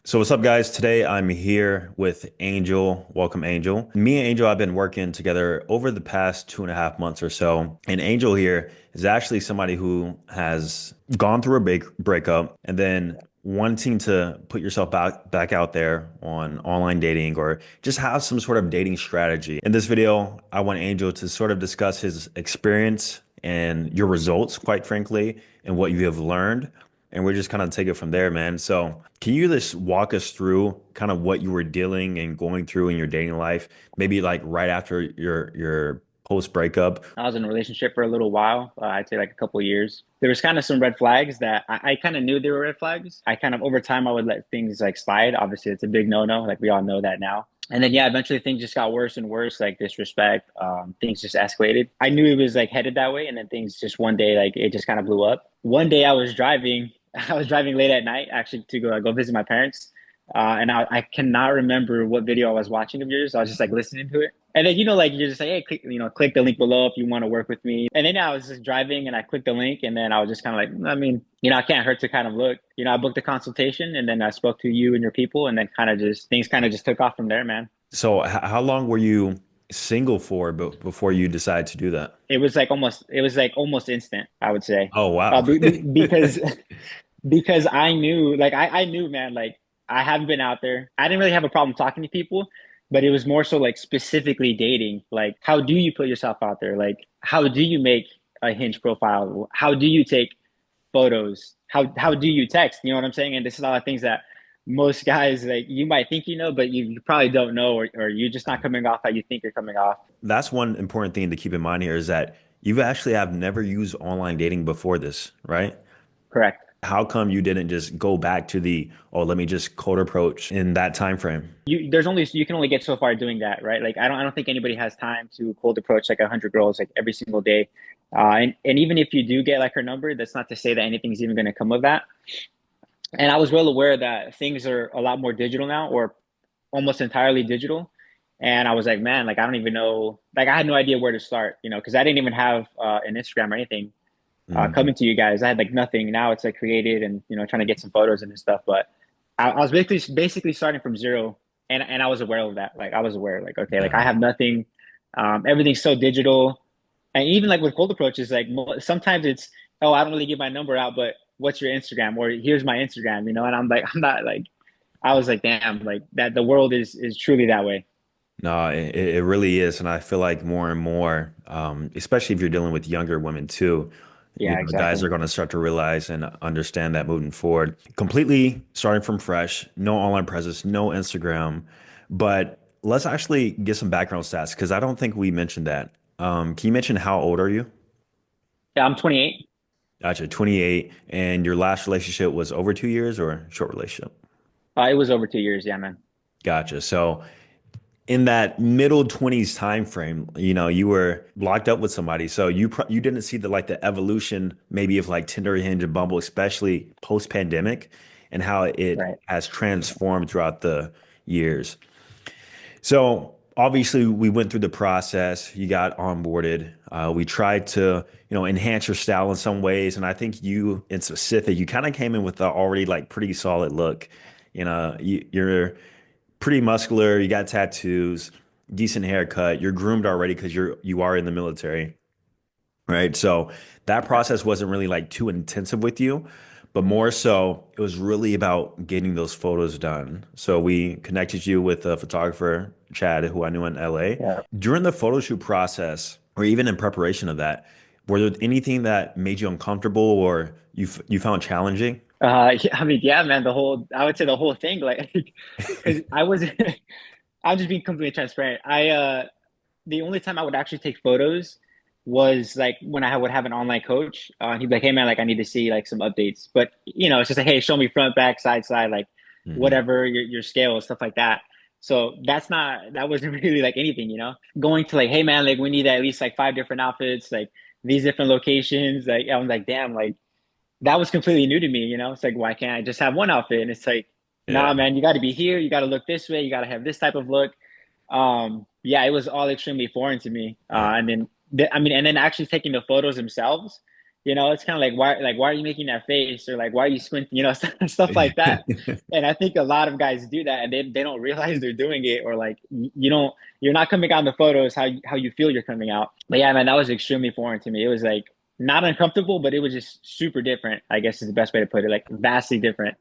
So what's up, guys? Today I'm here with Angel. Welcome, Angel. Me and Angel have been working together over the past 2.5 months or so. And Angel here is actually somebody who has gone through a breakup and then wanting to put yourself back out there on online dating or just have some sort of dating strategy. In this video, I want Angel to sort of discuss his experience and your results, quite frankly, and what you have learned, and we're just kind of take it from there, man. So, can you just walk us through kind of what you were dealing and going through in your dating life, maybe like right after your post breakup? I was in a relationship for a little while. I'd say like a couple of years. There was kind of some red flags that I kind of knew they were red flags. I kind of over time I would let things like slide. Obviously, it's a big no-no. Like we all know that now. And then yeah, eventually things just got worse and worse, like disrespect. Things just escalated. I knew it was like headed that way, and then things just one day like it just kind of blew up. One day I was driving. I was driving late at night actually to go visit my parents. And I cannot remember what video I was watching of yours. I was just like listening to it. And then, like you're just like, hey, click the link below if you want to work with me. And then I was just driving and I clicked the link and then I was just kind of like, I mean, I can't hurt to kind of look. I booked a consultation and then I spoke to you and your people and then kind of just things kind of just took off from there, man. So, how long were you single for before you decided to do that? It was like almost instant, I would say. Oh, wow. Because because I knew, man, like I haven't been out there. I didn't really have a problem talking to people, but it was more so like specifically dating. Like, how do you put yourself out there? Like, how do you make a Hinge profile? How do you take photos? How do you text? You know what I'm saying? And this is all the things that most guys like you might think but you probably don't know, or you're just not coming off how you think you're coming off. That's one important thing to keep in mind here is that you actually have never used online dating before this, right? Correct. How come you didn't just go back to oh, let me just cold approach in that time frame? You can only get so far doing that, right? Like I don't think anybody has time to cold approach like 100 girls like every single day. And even if you do get like her number, that's not to say that anything's even going to come of that. And I was well aware that things are a lot more digital now, or almost entirely digital. And I was like, man, like I don't even know, like I had no idea where to start, because I didn't even have an Instagram or anything Mhm. coming to you guys. I had like nothing. Now it's like created and trying to get some photos and stuff. But I was basically starting from zero, and I was aware of that. Like I was aware, like okay, like I Yeah. have nothing. Everything's so digital, and even like with cold approaches, like sometimes it's, oh, I don't really give my number out, but what's your Instagram? Or here's my Instagram, and I'm like, I'm not like, I was like, damn, like that the world is truly that way. No, it really is. And I feel like more and more, especially if you're dealing with younger women too, Yeah, guys exactly. are going to start to realize and understand that moving forward, completely starting from fresh, no online presence, no Instagram. But let's actually get some background stats because I don't think we mentioned that. Can you mention how old are you? Yeah, I'm 28. Gotcha, 28. And your last relationship was over 2 years or short relationship? It was over 2 years. Yeah, man. Gotcha. So in that middle 20s time frame, you were locked up with somebody. So you didn't see the evolution maybe of like Tinder, Hinge, and Bumble, especially post pandemic, and how it Right. has transformed throughout the years. So obviously we went through the process. You got onboarded. We tried to, enhance your style in some ways, and I think you, in specific, you kind of came in with a already like pretty solid look. You're pretty muscular. You got tattoos, decent haircut. You're groomed already because you are in the military, right? So that Right. process wasn't really like too intensive with you, but more so it was really about getting those photos done. So we connected you with a photographer, Chad, who I knew in LA. Yeah. During the photo shoot process, or even in preparation of that, were there anything that made you uncomfortable or you found challenging? Yeah, I mean, yeah, man, I would say the whole thing, like, because I was, I'm just being completely transparent. The only time I would actually take photos was like when I would have an online coach. He'd be like, hey, man, like, I need to see like some updates. But, it's just like, hey, show me front, back, side, like, Hmm. whatever your scale, stuff like that. So that wasn't really like anything, going to like, hey, man, like, we need at least like five different outfits, like these different locations. Like, I was like, damn, like, that was completely new to me. It's like, why can't I just have one outfit? And it's like, Yeah. nah, man, you got to be here. You got to look this way. You got to have this type of look. Yeah, it was all extremely foreign to me. Yeah. And then, I mean, and then actually taking the photos themselves. It's kind of like why are you making that face, or like why are you squinting, stuff like that. And I think a lot of guys do that, and they don't realize they're doing it, or like you're not coming out in the photos how you feel you're coming out. But yeah, man, that was extremely foreign to me. It was like not uncomfortable, but it was just super different, I guess is the best way to put it, like vastly different.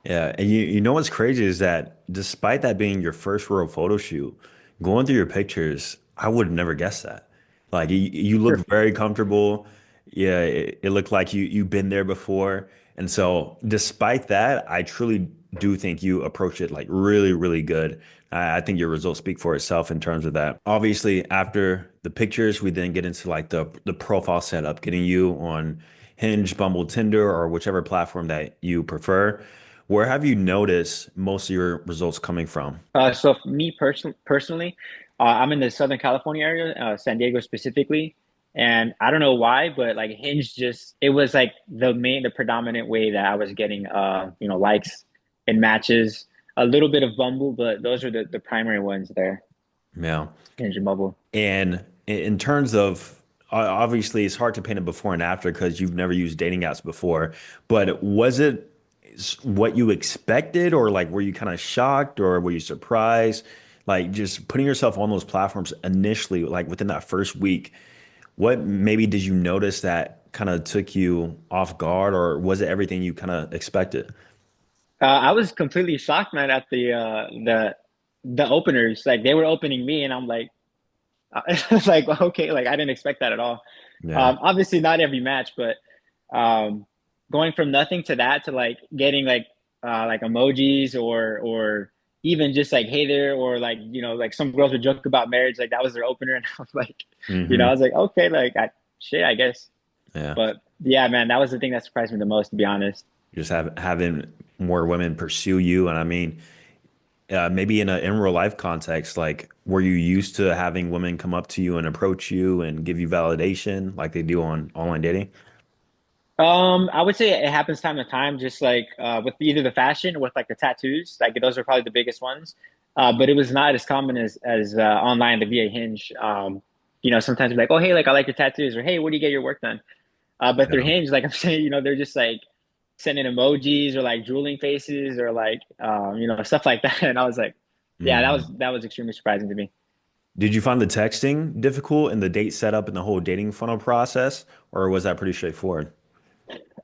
Yeah, and you know what's crazy is that despite that being your first real photo shoot, going through your pictures, I would have never guessed that. Like you look very comfortable. Yeah, it looked like you've been there before. And so despite that, I truly do think you approach it like really, really good. I think your results speak for itself in terms of that. Obviously, after the pictures, we then get into like the profile setup, getting you on Hinge, Bumble, Tinder, or whichever platform that you prefer. Where have you noticed most of your results coming from? So for me personally, I'm in the Southern California area, San Diego specifically, and I don't know why, but like Hinge just it was like the predominant way that I was getting likes and matches. A little bit of Bumble, but those are the primary ones there, Yeah. Hinge and Bumble. And in terms of obviously it's hard to paint a before and after because you've never used dating apps before, but was it what you expected or like were you kind of shocked or were you surprised? Like just putting yourself on those platforms initially, like within that first week, what maybe did you notice that kind of took you off guard or was it everything you kind of expected? I was completely shocked, man, at the openers. Like they were opening me, and I'm like, it's like okay, like I didn't expect that at all. Yeah. Obviously, not every match, but um, going from nothing to that to like getting like emojis or even just like hey there, or like like some girls would joke about marriage, like that was their opener, and I was like, I Hmm. was like okay, like shit, I guess. Yeah. But yeah, man, that was the thing that surprised me the most, to be honest. Just having more women pursue you. And I mean, maybe in real life context, like were you used to having women come up to you and approach you and give you validation like they do on online dating? I would say it happens time to time, just like with either the fashion or with like the tattoos. Like those are probably the biggest ones. But it was not as common as online, the via Hinge. Sometimes be like, oh hey, like I like your tattoos, or hey, where do you get your work done? But through Yeah. Hinge, like I'm saying, they're just like sending emojis or like drooling faces or like stuff like that. And I was like, yeah, that was Mhm. that was extremely surprising to me. Did you find the texting difficult in the date setup and the whole dating funnel process, or was that pretty straightforward?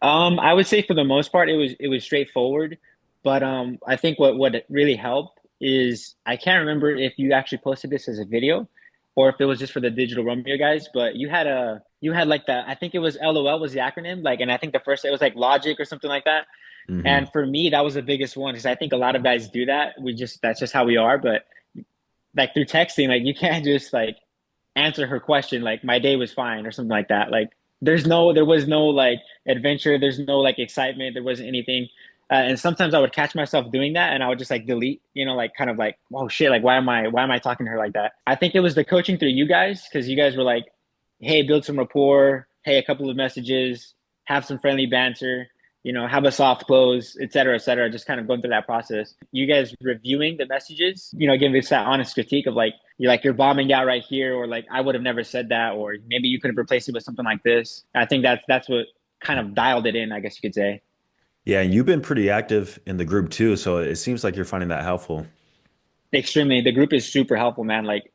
I would say for the most part it was straightforward, but I think what it really helped is I can't remember if you actually posted this as a video or if it was just for the Digital Romeo guys, but you had like the I think it was LOL was the acronym, like, and I think the first it was like logic or something like that. Hmm. And for me that was the biggest one because I think a lot of guys do that. That's just how we are, but like through texting, like you can't just like answer her question like my day was fine or something like that. Like there was no like adventure, there's no like excitement, there wasn't anything. And sometimes I would catch myself doing that and I would just like delete, like kind of like, oh shit, like why am I talking to her like that? I think it was the coaching through you guys because you guys were like, hey, build some rapport, hey, a couple of messages, have some friendly banter, have a soft close, et cetera, just kind of going through that process. You guys reviewing the messages, giving us that honest critique of like, you're bombing out right here, or like, I would have never said that, or maybe you could have replaced it with something like this. I think that's what kind of dialed it in, I guess you could say. Yeah, and you've been pretty active in the group too, so it seems like you're finding that helpful. Extremely. The group is super helpful, man. Like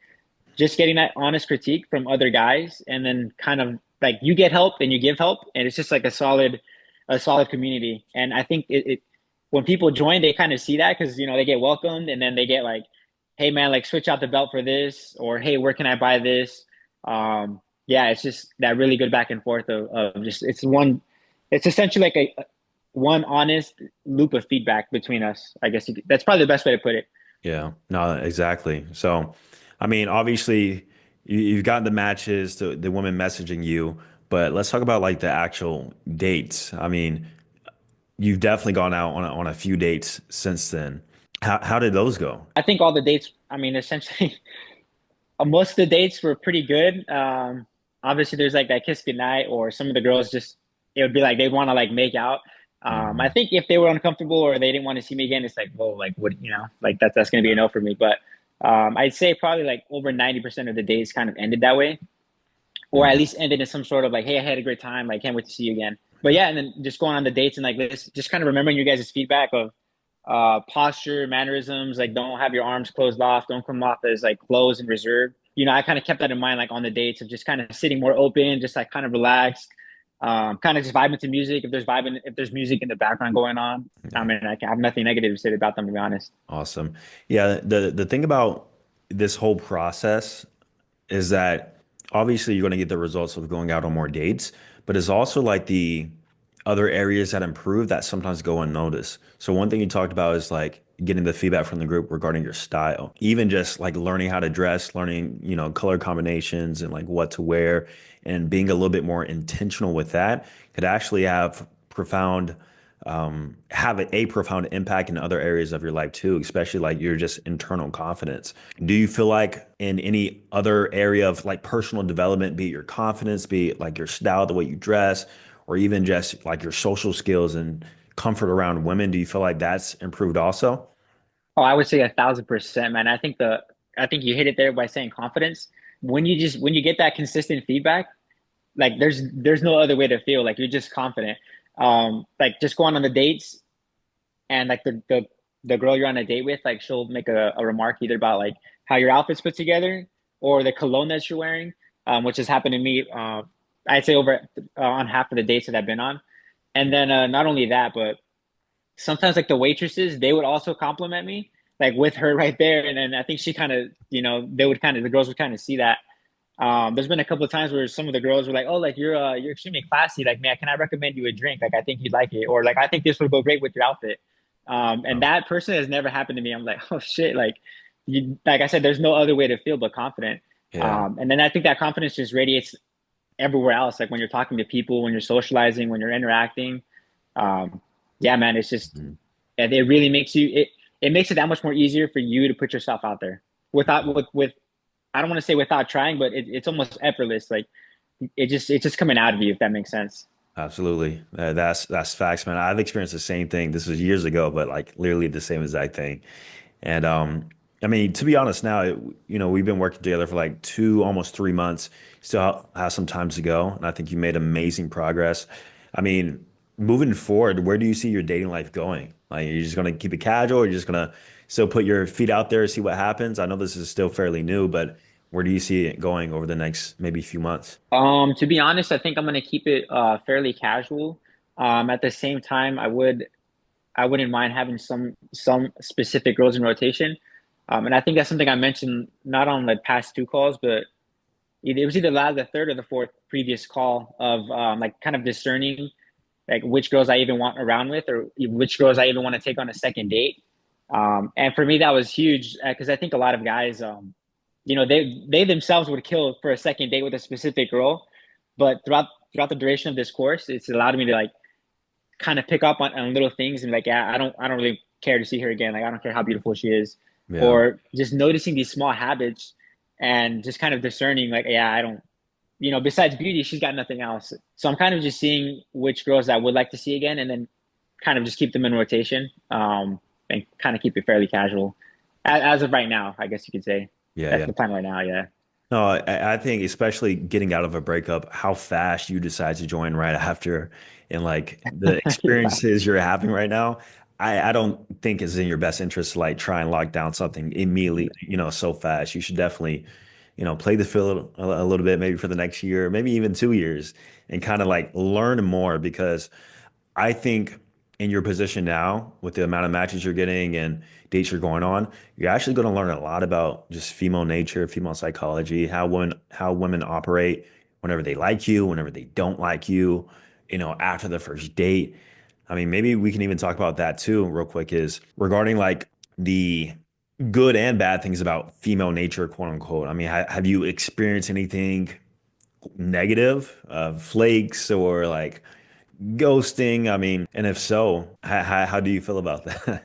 just getting that honest critique from other guys and then kind of like you get help and you give help and it's just like a solid community. And I think it when people join they kind of see that because they get welcomed and then they get like, hey man, like switch out the belt for this, or hey, where can I buy this? Yeah, it's just that really good back and forth of just it's essentially like a one honest loop of feedback between us, I guess that's probably the best way to put it. Yeah, no, exactly. So, I mean, obviously, you've gotten the matches, the women messaging you, but let's talk about like the actual dates. I mean, you've definitely gone out on a few dates since then. How did those go? I think all the dates, I mean, essentially, most of the dates were pretty good. Obviously, there's like that kiss goodnight, or some of the girls just, it would be like they want to like make out. I Mhm. think if they were uncomfortable or they didn't want to see me again, it's like, whoa, like what, like that's going to be a no for me. But I'd say probably like over 90% of the days kind of ended that way. or at least ended in some sort of like, hey, I had a great time. Like, can't wait to see you again. But yeah, and then just going on the dates and like this, just kind of remembering your guys' feedback of posture, mannerisms, like don't have your arms closed off, don't come off as like closed and reserved. I kind of kept that in mind, like on the dates of just kind of sitting more open, just like kind of relaxed, kind of just vibing to music. If there's music in the background going on, I Yeah. mean, I have nothing negative to say about them, to be honest. Awesome. Yeah, the thing about this whole process is that obviously you're going to get the results of going out on more dates, but it's also like the other areas that improve that sometimes go unnoticed. So one thing you talked about is like getting the feedback from the group regarding your style, even just like learning how to dress, learning, color combinations and like what to wear and being a little bit more intentional with that could actually have a profound impact in other areas of your life too, especially like your just internal confidence. Do you feel like in any other area of like personal development, be it your confidence, be it like your style, the way you dress, or even just like your social skills and comfort around women, do you feel like that's improved also? Oh, I would say 1,000%, man. I think you hit it there by saying confidence. When you get that consistent feedback, like there's no other way to feel. Like you're just confident. Like just going on the dates and like the girl you're on a date with, like she'll make a remark either about like how your outfit's put together or the cologne that you're wearing, which has happened to me. I'd say over on half of the dates that I've been on. And then not only that, but sometimes like the waitresses, they would also compliment me, like with her right there. And then I think she kind of, the girls would kind of see that. There's been a couple of times where some of the girls were like, "Oh, like you're extremely classy. Like, man, can I recommend you a drink? Like, I think you'd like it, or like I think this would go great with your outfit." And Oh, that person has never happened to me. I'm like, "Oh shit!" Like I said, there's no other way to feel but confident. yeah. And then I think that confidence just radiates everywhere else. Like when you're talking to people, when you're socializing, when you're interacting. Um, yeah, man, it's just Mhm. it really makes it makes it that much more easier for you to put yourself out there with I don't want to say without trying, but it's almost effortless. Like it's just coming out of you, if that makes sense. Absolutely. That's facts, man. I've experienced the same thing. This was years ago, but like literally the same exact thing. And I mean, to be honest, now we've been working together for like almost 3 months. Still have some time to go, and I think you made amazing progress. I mean, moving forward, where do you see your dating life going? Like, you're just gonna keep it casual, or you're just gonna still put your feet out there, see what happens? I know this is still fairly new, but where do you see it going over the next maybe few months? To be honest, I think I'm gonna keep it fairly casual. At the same time, I wouldn't mind having some specific girls in rotation. And I think that's something I mentioned not on the past two calls, but it was either the third or the fourth previous call of like kind of discerning like which girls I even want around with or which girls I even want to take on a second date. And for me, that was huge because I think a lot of guys, they themselves would kill for a second date with a specific girl, but throughout the duration of this course, it's allowed me to like kind of pick up on little things and like, yeah, I don't really care to see her again. Like, I don't care how beautiful she is, Yeah. or just noticing these small habits and just kind of discerning, like, yeah, I don't, besides beauty, she's got nothing else. So I'm kind of just seeing which girls I would like to see again, and then kind of just keep them in rotation, and kind of keep it fairly casual. As of right now, I guess you could say Yeah, that's yeah. the plan right now. Yeah. No, I think especially getting out of a breakup, how fast you decide to join right after, and like the Yeah. experiences you're having right now, I don't think it's in your best interest to like try and lock down something immediately, so fast. You should definitely, play the field a little bit, maybe for the next year, maybe even 2 years, and kind of like learn more because I think in your position now, with the amount of matches you're getting and dates you're going on, you're actually going to learn a lot about just female nature, female psychology, how women operate whenever they like you, whenever they don't like you, after the first date. I mean, maybe we can even talk about that too, real quick, is regarding like the good and bad things about female nature, quote unquote. I mean, have you experienced anything negative, flakes or like ghosting? I mean, and if so, how do you feel about that?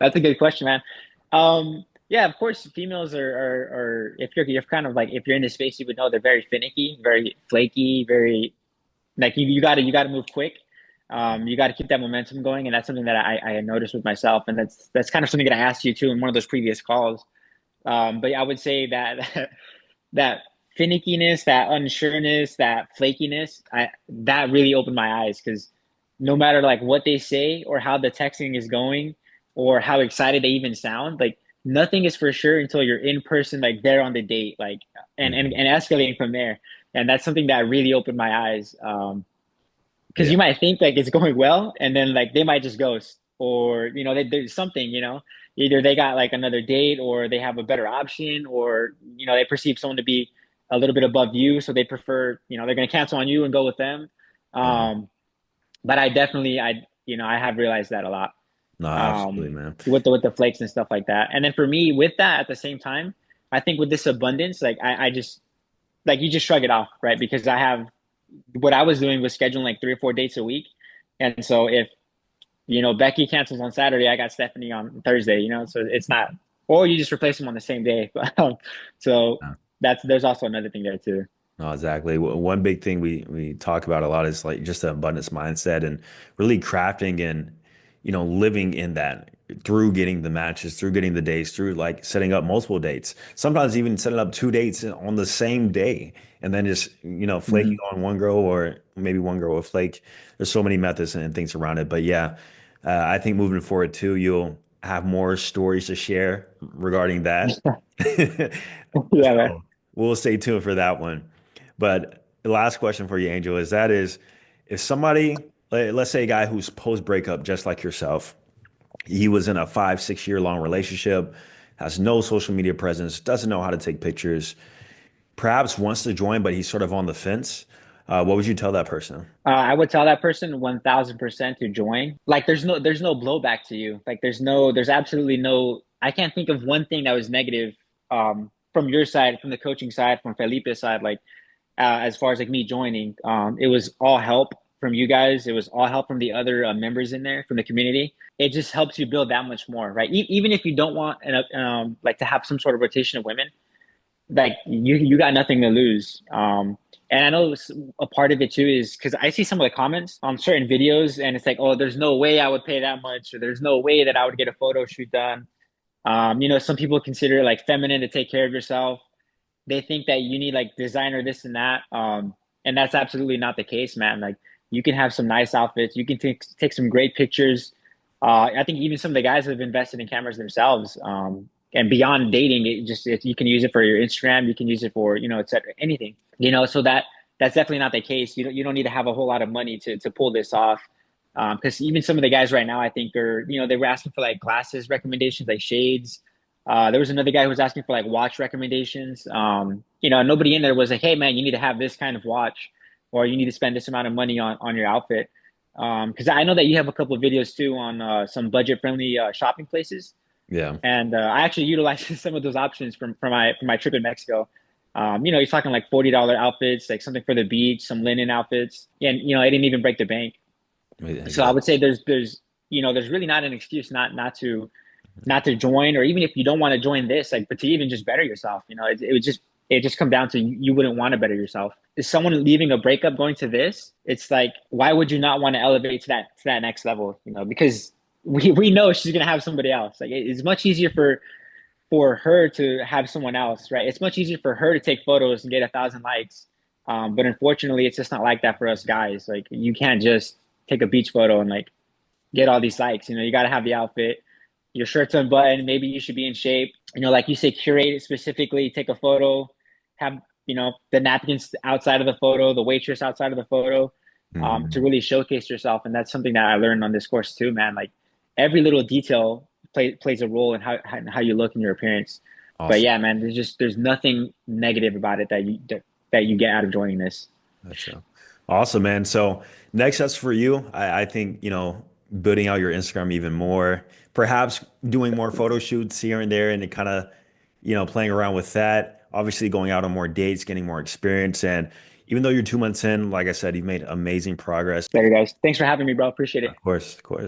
That's a good question, man. Yeah, of course, females are if you're kind of like if you're in this space, you would know they're very finicky, very flaky, very like you gotta move quick. You got to keep that momentum going, and that's something that I noticed with myself, and that's kind of something that I asked you too in one of those previous calls. But yeah, I would say that that finickiness, that unsureness, that flakiness, that really opened my eyes because no matter like what they say or how the texting is going or how excited they even sound, like nothing is for sure until you're in person, like there on the date, like Mhm. and escalating from there. And that's something that really opened my eyes. Because Yeah. you might think like it's going well, and then like they might just ghost, or there's something, either they got like another date, or they have a better option, or they perceive someone to be a little bit above you, so they prefer, they're going to cancel on you and go with them. Mhm. Um, but I definitely, I have realized that a lot, No, absolutely, man. with the flakes and stuff like that. And then for me, with that, at the same time, I think with this abundance, like I just like you just shrug it off, right? Because I have what I was doing was scheduling like 3 or 4 dates a week. And so if, Becky cancels on Saturday, I got Stephanie on Thursday, so it's not, or you just replace them on the same day. So there's also another thing there too. No, exactly. One big thing we talk about a lot is like just the abundance mindset and really crafting and living in that through getting the matches, through getting the dates, through like setting up multiple dates. Sometimes even setting up two dates on the same day and then just flaking Mhm. on one girl or maybe one girl will flake. There's so many methods and things around it, but yeah, I think moving forward too, you'll have more stories to share regarding that. Yeah, man. So we'll stay tuned for that one. But the last question for you, Angel, is if somebody, let's say a guy who's post breakup, just like yourself, he was in a 5, 6 year long relationship, has no social media presence, doesn't know how to take pictures, perhaps wants to join, but he's sort of on the fence. What would you tell that person? I would tell that person 1000% to join. Like there's no blowback to you. Like there's absolutely no, I can't think of one thing that was negative, from your side, from the coaching side, from Felipe's side. Like, as far as like me joining. It was all help from you guys. It was all help from the other members in there from the community. It just helps you build that much more, right? Even if you don't want like to have some sort of rotation of women, like you got nothing to lose. And I know a part of it too is because I see some of the comments on certain videos, and it's like, oh, there's no way I would pay that much, or there's no way that I would get a photo shoot done. Some people consider it like feminine to take care of yourself. They think that you need like designer this and that. And that's absolutely not the case, man. Like you can have some nice outfits. You can take some great pictures. I think even some of the guys have invested in cameras themselves. And beyond dating, you can use it for your Instagram. You can use it for, et cetera, anything, so that's definitely not the case. You don't need to have a whole lot of money to pull this off. Because even some of the guys right now, I think they were asking for like glasses recommendations, like shades. There was another guy who was asking for like watch recommendations. Nobody in there was like, "Hey, man, you need to have this kind of watch, or you need to spend this amount of money on your outfit." Because I know that you have a couple of videos too on some budget-friendly shopping places, Yeah. and I actually utilized some of those options from my trip in Mexico. You're talking like $40 outfits, like something for the beach, some linen outfits, and it didn't even break the bank. So I would Exactly. say there's really not an excuse not to join, or even if you don't want to join this, like, but to even just better yourself. It just come down to you wouldn't want to better yourself. Is someone leaving a breakup going to this? It's like, why would you not want to elevate to that next level? Because we know she's gonna have somebody else. Like it's much easier for her to have someone else, right? It's much easier for her to take photos and get 1,000 likes. But unfortunately, it's just not like that for us guys. Like you can't just take a beach photo and like get all these likes. You got to have the outfit, your shirt's unbuttoned. Maybe you should be in shape. Like you say, curate it specifically. Take a photo. Have the napkins outside of the photo, the waitress outside of the photo, to Mhm. really showcase yourself. And that's something that I learned on this course too, man. Like every little detail plays a role in how you look in your appearance. But Awesome. yeah, man, there's nothing negative about it that you get out of joining this. Gotcha. Awesome, man. So next steps for you, I think, building out your Instagram even more, perhaps doing more photo shoots here and there and it kind of, playing around with that. Obviously going out on more dates, getting more experience. And even though you're 2 months in, like I said, you've made amazing progress. Later, guys. Thanks for having me, bro. Appreciate it. Of course, of course.